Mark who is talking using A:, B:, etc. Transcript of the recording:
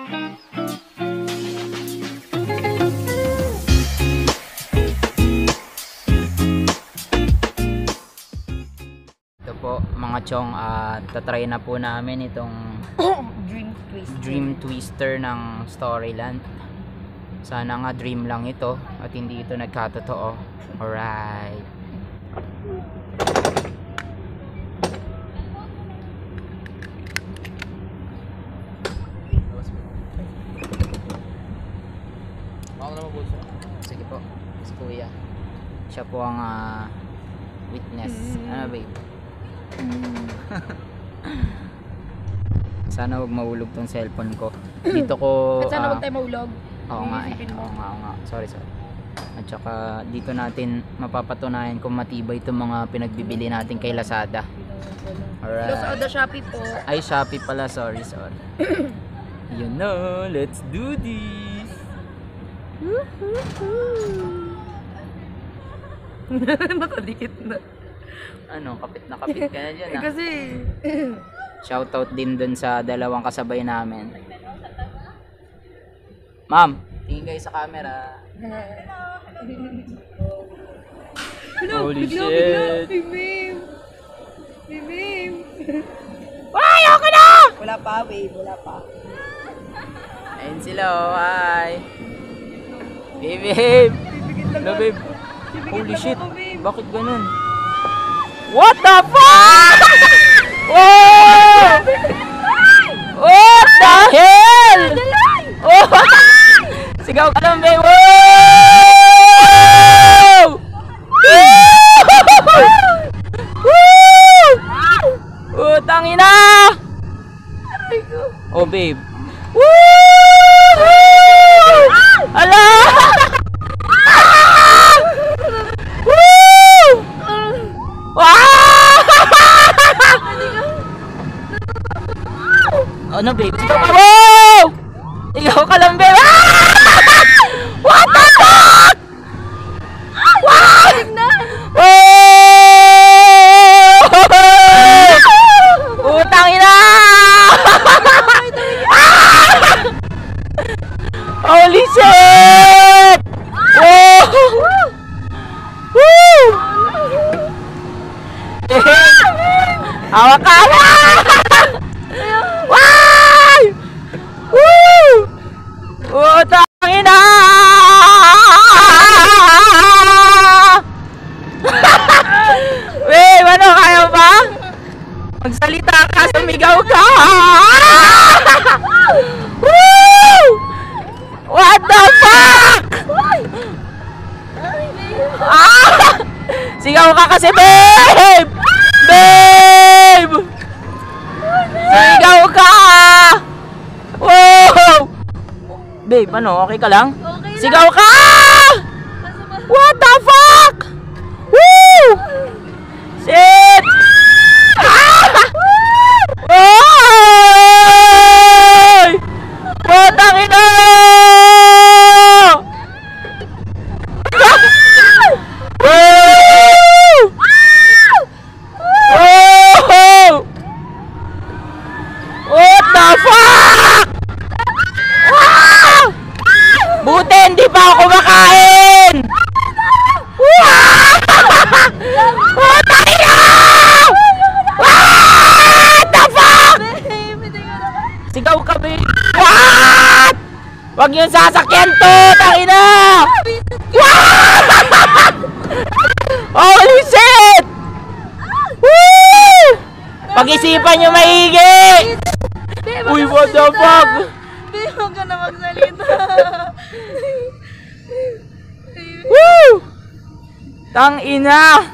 A: Ito po mga chong, tatry na po namin itong Dream Twister ng Storyland. Sana nga dream lang ito at hindi ito nagkatotoo. Alright. Sige po, si Kuya. Siya po ang witness. Ano babe? Sana wag mahulog tong cellphone ko. Dito ko
B: At sana wag tayo mahulog.
A: Oo nga eh. Oo nga. Sorry. At saka dito natin mapapatunayan kung matibay itong mga pinagbibili natin kay Lazada. Alright.
B: Lazada, Shopee po.
A: Ay, Shopee pala. Sorry. Yun na. Let's do this.
B: Nakadikit na.
A: Ano, kapit na kapit ka na dyan ah.
B: Kasi
A: Shoutout din dun sa dalawang kasabay namin. Ma'am, tingin kayo sa camera. Holy shit.
B: Bim.
A: Ay, okay na!
B: Wala pa, babe. Wala pa.
A: Ayun sila, oh. Hi. Babe. Hello, babe. Holy shit. Bakit ganun? What the fuck? Oh! What the hell? Oh! Sigaw ka lang, babe. Wow! Utang ina! Oh, babe. Woo! Ala! Woo! Wow! Ano, babe? Sigaw ka, wow! Sigaw ka lang, babe. What the fuck? Wow! Utang ina! Holy shit! Wow! Woo! Hawak ka! Wow! Woo! Utang ina! Wait, ano, kaya ba? Magsalita ka, sumigaw ka! Woo! What the fuck? Sigaw ka kasi, babe! Babe! Sigaw ka! Wow! Babe, ano? Okay ka lang?
B: Okay lang.
A: Sigaw ka! What the fuck? Woo! Shit! Oy! Putang ina! Woo! Oh! What the fuck? Buti hindi pa ako kumakain! Putang ina! What the fuck? Sigaw ka, babe! What? Wag yung sasakyan to! Tangina! What? Holy shit! Woo! Pag-isipan nyo maigi! Uy, what the fuck?
B: Babe, huwag ka na magsalita.
A: Woo! Tangina!